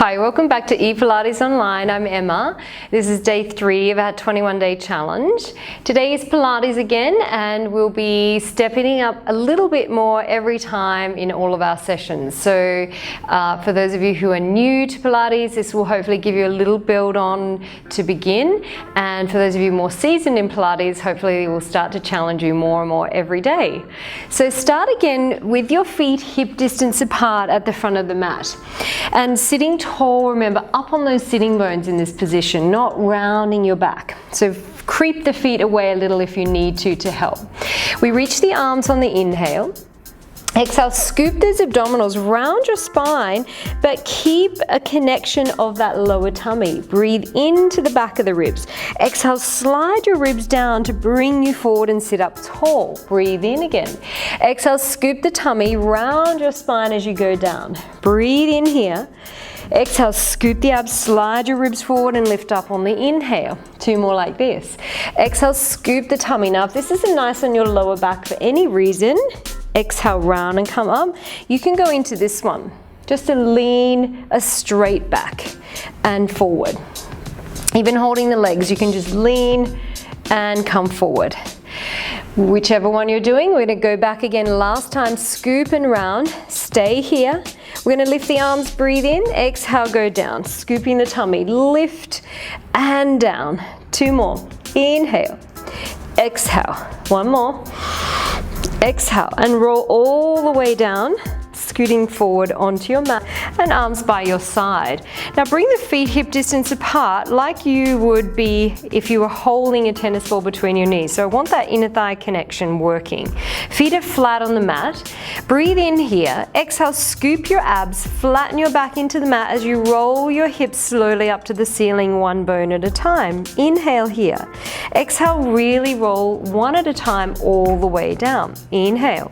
Hi, welcome back to ePilates Online. I'm Emma. This is day 3 of our 21-day challenge. Today is Pilates again, and we'll be stepping up a little bit more every time in all of our sessions. So for those of you who are new to Pilates, this will hopefully give you a little build on to begin. And for those of you more seasoned in Pilates, hopefully it will start to challenge you more and more every day. So start again with your feet hip distance apart at the front of the mat. And sitting tall, remember, up on those sitting bones in this position, not rounding your back. So creep the feet away a little if you need to help. We reach the arms on the inhale. Exhale, scoop those abdominals, round your spine, but keep a connection of that lower tummy. Breathe into the back of the ribs. Exhale, slide your ribs down to bring you forward and sit up tall. Breathe in again. Exhale, scoop the tummy, round your spine as you go down. Breathe in here. Exhale, scoop the abs, slide your ribs forward and lift up on the inhale. 2 more like this. Exhale, scoop the tummy. Now, if this isn't nice on your lower back for any reason, exhale, round and come up. You can go into this one, just to lean a straight back and forward. Even holding the legs, you can just lean and come forward. Whichever one you're doing, we're gonna go back again last time, scoop and round, stay here. We're gonna lift the arms, breathe in, exhale, go down, scooping the tummy, lift and down. 2 more, inhale, exhale, 1 more. Exhale and roll all the way down, scooting forward onto your mat and arms by your side. Now bring the feet hip distance apart like you would be if you were holding a tennis ball between your knees. So I want that inner thigh connection working. Feet are flat on the mat. Breathe in here. Exhale, scoop your abs, flatten your back into the mat as you roll your hips slowly up to the ceiling, 1 bone at a time. Inhale here. Exhale, really roll 1 at a time all the way down. Inhale.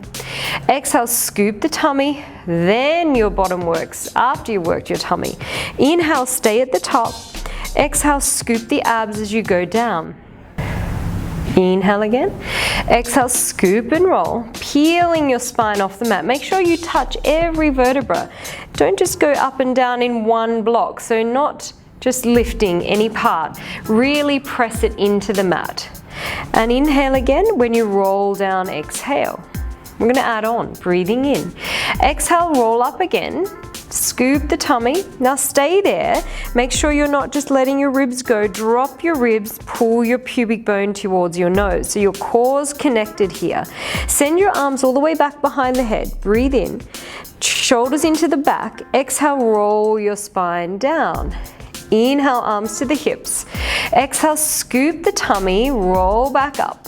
Exhale, scoop the tummy, then your bottom works after you worked your tummy. Inhale, stay at the top. Exhale, scoop the abs as you go down. Inhale again. Exhale, scoop and roll, peeling your spine off the mat. Make sure you touch every vertebra. Don't just go up and down in one block, so not just lifting any part. Really press it into the mat. And inhale again. When you roll down, exhale. We're going to add on, breathing in. Exhale, roll up again, scoop the tummy. Now stay there. Make sure you're not just letting your ribs go. Drop your ribs, pull your pubic bone towards your nose. So your core's connected here. Send your arms all the way back behind the head. Breathe in, shoulders into the back. Exhale, roll your spine down. Inhale, arms to the hips. Exhale, scoop the tummy, roll back up.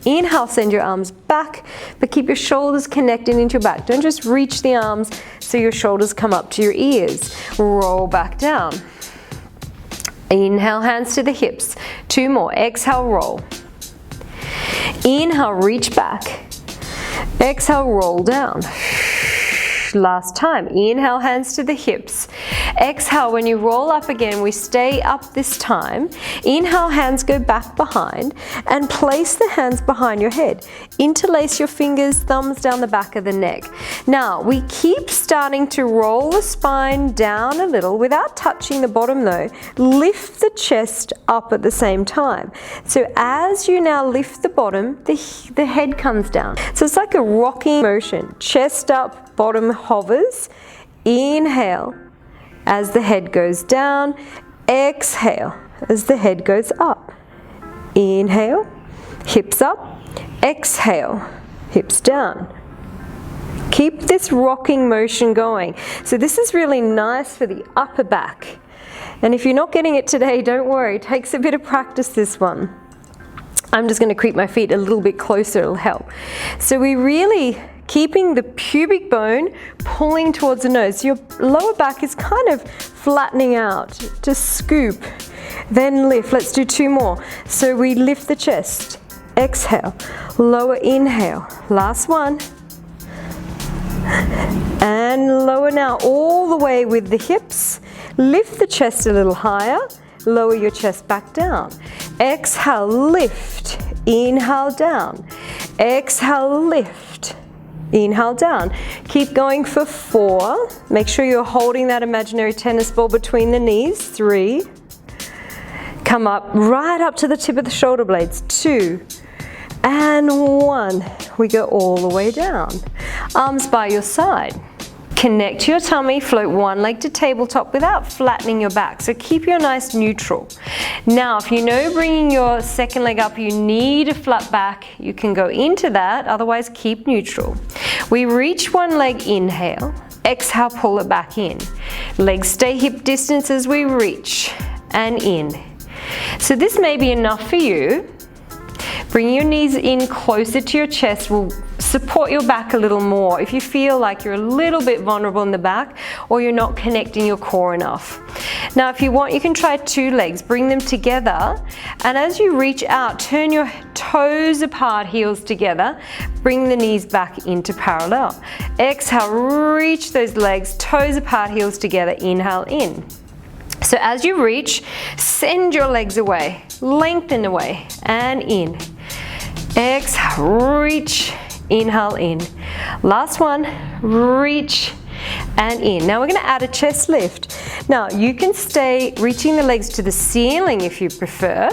Inhale, send your arms back, but keep your shoulders connected into your back. Don't just reach the arms so your shoulders come up to your ears. Roll back down. Inhale, hands to the hips. 2 more. Exhale, roll. Inhale, reach back. Exhale, roll down. Last time. Inhale, hands to the hips. Exhale, when you roll up again, we stay up this time. Inhale, hands go back behind and place the hands behind your head. Interlace your fingers, thumbs down the back of the neck. Now, we keep starting to roll the spine down a little without touching the bottom though. Lift the chest up at the same time. So as you now lift the bottom, the head comes down. So it's like a rocking motion. Chest up, bottom hovers. Inhale as the head goes down. Exhale as the head goes up. Inhale, hips up. Exhale, hips down. Keep this rocking motion going. So this is really nice for the upper back. And if you're not getting it today, don't worry. It takes a bit of practice, this one. I'm just going to creep my feet a little bit closer, it'll help. So we really keeping the pubic bone pulling towards the nose. So your lower back is kind of flattening out. Just scoop, then lift. Let's do 2 more. So we lift the chest. Exhale, lower, inhale. Last one. And lower now all the way with the hips. Lift the chest a little higher. Lower your chest back down. Exhale, lift. Inhale, down. Exhale, lift. Inhale down. Keep going for 4. Make sure you're holding that imaginary tennis ball between the knees. 3. Come up right up to the tip of the shoulder blades. 2. And 1. We go all the way down. Arms by your side. Connect to your tummy, float one leg to tabletop without flattening your back. So keep your nice neutral. Now, if you know bringing your second leg up, you need a flat back, you can go into that, otherwise keep neutral. We reach one leg, inhale, exhale, pull it back in. Legs stay hip distance as we reach and in. So this may be enough for you. Bringing your knees in closer to your chest will support your back a little more if you feel like you're a little bit vulnerable in the back or you're not connecting your core enough. Now if you want, you can try 2 legs, bring them together, and as you reach out, turn your toes apart, heels together, bring the knees back into parallel. Exhale, reach those legs, toes apart, heels together, inhale in. So as you reach, send your legs away, lengthen away, and in. Exhale, reach, inhale in. Last one, reach and in. Now we're going to add a chest lift. Now you can stay reaching the legs to the ceiling if you prefer,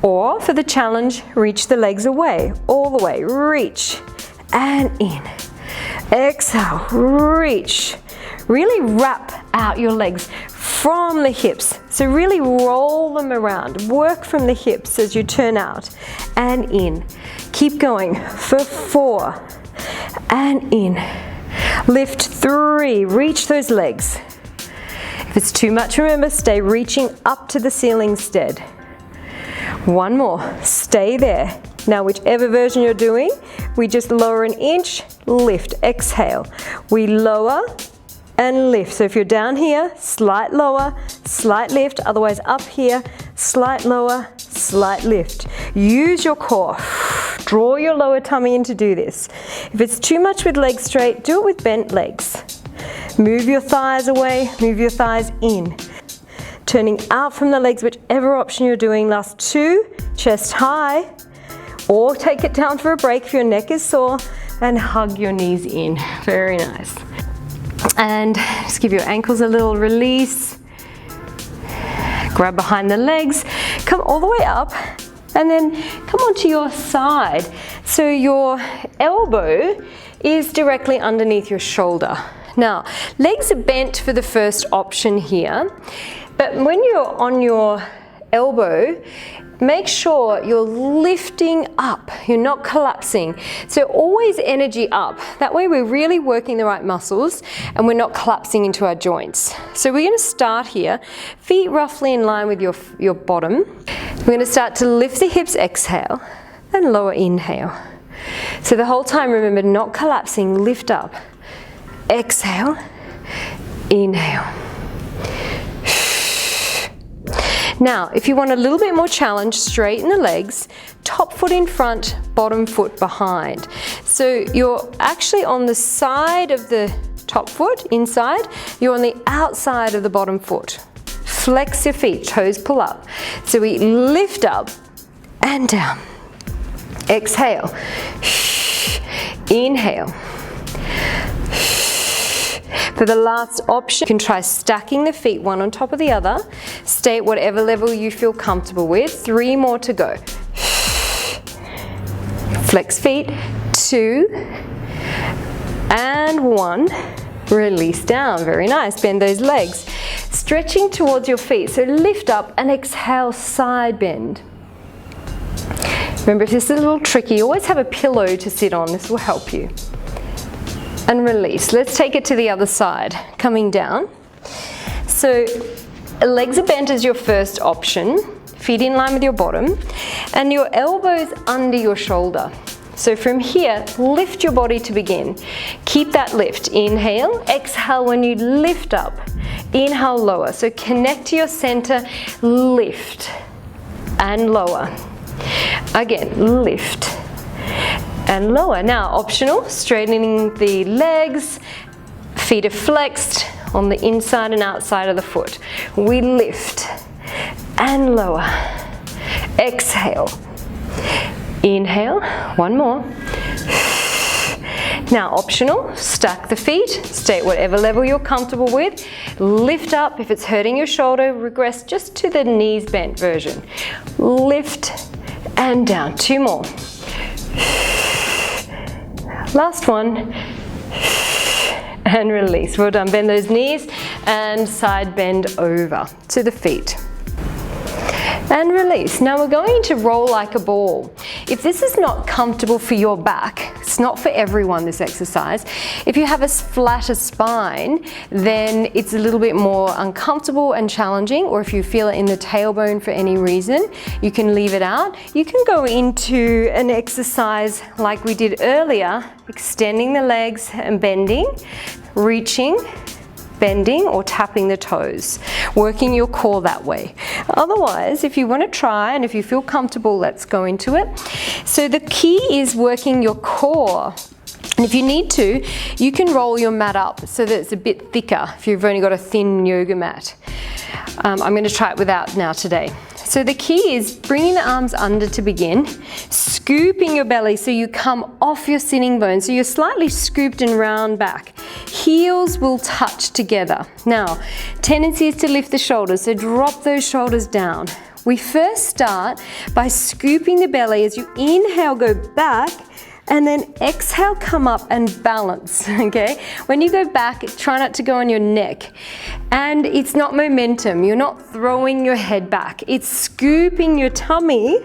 or for the challenge, reach the legs away, all the way, reach and in. Exhale, reach. Really wrap out your legs from the hips. So really roll them around. Work from the hips as you turn out and in. Keep going for 4 and in. Lift 3, reach those legs. If it's too much, remember, stay reaching up to the ceiling instead. 1 more, stay there. Now whichever version you're doing, we just lower an inch, lift, exhale. We lower and lift. So if you're down here, slight lower, slight lift, otherwise up here, slight lower, slight lift. Use your core. Draw your lower tummy in to do this. If it's too much with legs straight, do it with bent legs. Move your thighs away, move your thighs in. Turning out from the legs, whichever option you're doing. Last 2, chest high, or take it down for a break if your neck is sore, and hug your knees in. Very nice. And just give your ankles a little release. Grab behind the legs, come all the way up, and then come onto your side. So your elbow is directly underneath your shoulder. Now, legs are bent for the first option here, but when you're on your elbow, make sure you're lifting up, you're not collapsing. So always energy up. That way we're really working the right muscles and we're not collapsing into our joints. So we're going to start here, feet roughly in line with your bottom. We're going to start to lift the hips, exhale, and lower, inhale. So the whole time, remember, not collapsing, lift up, exhale, inhale. Now, if you want a little bit more challenge, straighten the legs, top foot in front, bottom foot behind. So you're actually on the side of the top foot, inside, you're on the outside of the bottom foot. Flex your feet, toes pull up. So we lift up and down. Exhale, inhale. For the last option, you can try stacking the feet one on top of the other. Stay at whatever level you feel comfortable with. 3 more to go. Flex feet, 2, and 1. Release down, very nice. Bend those legs. Stretching towards your feet, so lift up and exhale, side bend. Remember, if this is a little tricky, always have a pillow to sit on. This will help you. And release. Let's take it to the other side, coming down. So legs are bent as your first option, feet in line with your bottom, and your elbows under your shoulder. So from here, lift your body to begin. Keep that lift. Inhale, exhale when you lift up. Inhale, lower. So connect to your center, lift, and lower. Again, lift and lower. Now, optional, straightening the legs, feet are flexed on the inside and outside of the foot. We lift and lower. Exhale. Inhale, 1 more. Now, optional, stack the feet, stay at whatever level you're comfortable with. Lift up. If it's hurting your shoulder, regress just to the knees bent version. Lift and down. 2 more. Last one. And release. Well done. Bend those knees and side bend over to the feet. And release. Now we're going to roll like a ball. If this is not comfortable for your back, it's not for everyone, this exercise. If you have a flatter spine, then it's a little bit more uncomfortable and challenging, or if you feel it in the tailbone for any reason, you can leave it out. You can go into an exercise like we did earlier, extending the legs and bending, reaching, bending or tapping the toes, working your core that way. Otherwise, if you want to try and if you feel comfortable, let's go into it. So the key is working your core. And if you need to, you can roll your mat up so that it's a bit thicker if you've only got a thin yoga mat. I'm going to try it without now today. So the key is bringing the arms under to begin, scooping your belly so you come off your sitting bones, so you're slightly scooped and round back. Heels will touch together. Now, tendency is to lift the shoulders, so drop those shoulders down. We first start by scooping the belly. As you inhale, go back, and then exhale, come up and balance, okay? When you go back, try not to go on your neck. And it's not momentum, you're not throwing your head back. It's scooping your tummy,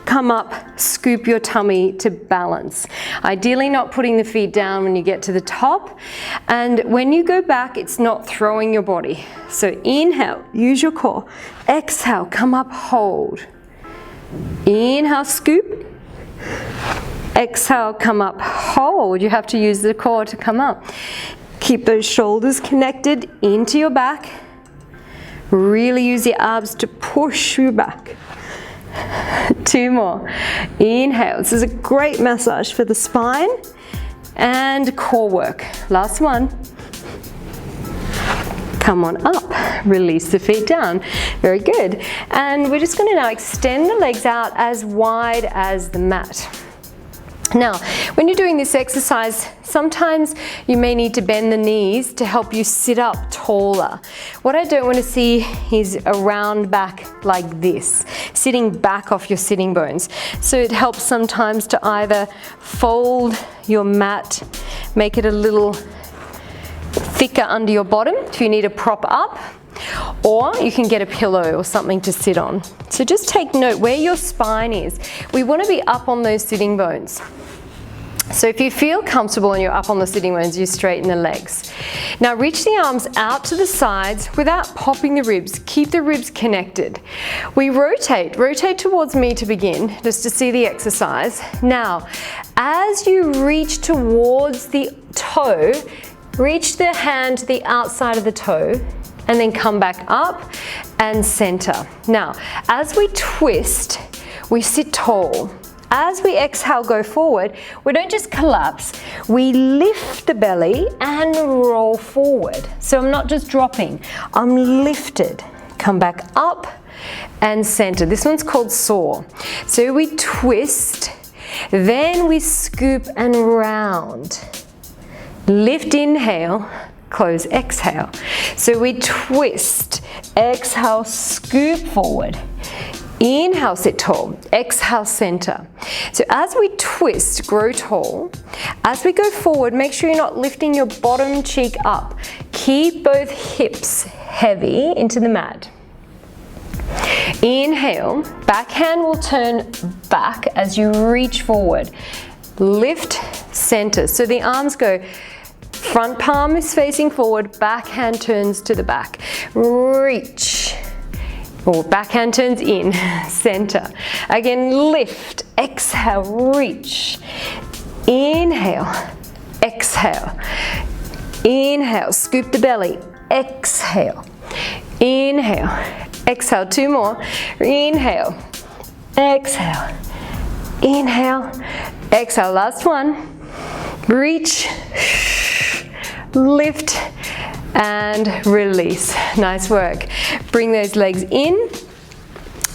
come up, scoop your tummy to balance. Ideally not putting the feet down when you get to the top. And when you go back, it's not throwing your body. So inhale, use your core. Exhale, come up, hold. Inhale, scoop. Exhale, come up, hold. You have to use the core to come up. Keep those shoulders connected into your back. Really use your abs to push you back. 2 more. Inhale. This is a great massage for the spine and core work. Last one. Come on up. Release the feet down. Very good. And we're just going to now extend the legs out as wide as the mat. Now, when you're doing this exercise, sometimes you may need to bend the knees to help you sit up taller. What I don't want to see is a round back like this, sitting back off your sitting bones. So it helps sometimes to either fold your mat, make it a little thicker under your bottom if you need a prop up, or you can get a pillow or something to sit on. So just take note where your spine is. We want to be up on those sitting bones. So if you feel comfortable and you're up on the sitting bones, you straighten the legs. Now reach the arms out to the sides without popping the ribs. Keep the ribs connected. We rotate towards me to begin, just to see the exercise. Now, as you reach towards the toe, reach the hand to the outside of the toe, and then come back up and center. Now, as we twist, we sit tall. As we exhale, go forward, we don't just collapse, we lift the belly and roll forward. So I'm not just dropping, I'm lifted. Come back up and center. This one's called saw. So we twist, then we scoop and round. Lift, inhale, close, exhale. So we twist, exhale, scoop forward. Inhale, sit tall. Exhale, center. So as we twist, grow tall. As we go forward, make sure you're not lifting your bottom cheek up. Keep both hips heavy into the mat. Inhale, back hand will turn back as you reach forward. Lift, center. So the arms go, front palm is facing forward, back hand turns to the back. Reach. Or backhand turns in, center. Again, lift, exhale, reach. Inhale, exhale. Inhale, scoop the belly, exhale. Inhale, exhale, 2 more. Inhale, exhale. Inhale, exhale, last one. Reach, lift, and release. Nice work. Bring those legs in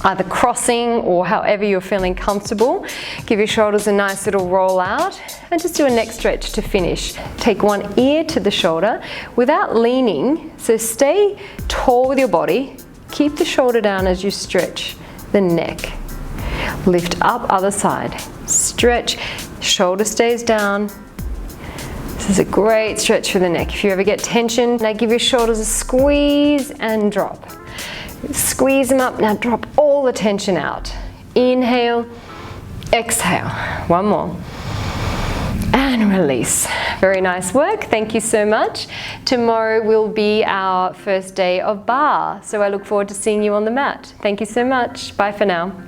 either crossing or however you're feeling comfortable. Give your shoulders a nice little roll out and just do a neck stretch to finish. Take one ear to the shoulder without leaning, so stay tall with your body. Keep the shoulder down as you stretch the neck. Lift up, other side. Stretch, shoulder stays down. This is a great stretch for the neck. If you ever get tension, now give your shoulders a squeeze and drop. Squeeze them up, now drop all the tension out. Inhale, exhale. One more. And release. Very nice work. Thank you so much. Tomorrow will be our first day of barre, so I look forward to seeing you on the mat. Thank you so much. Bye for now.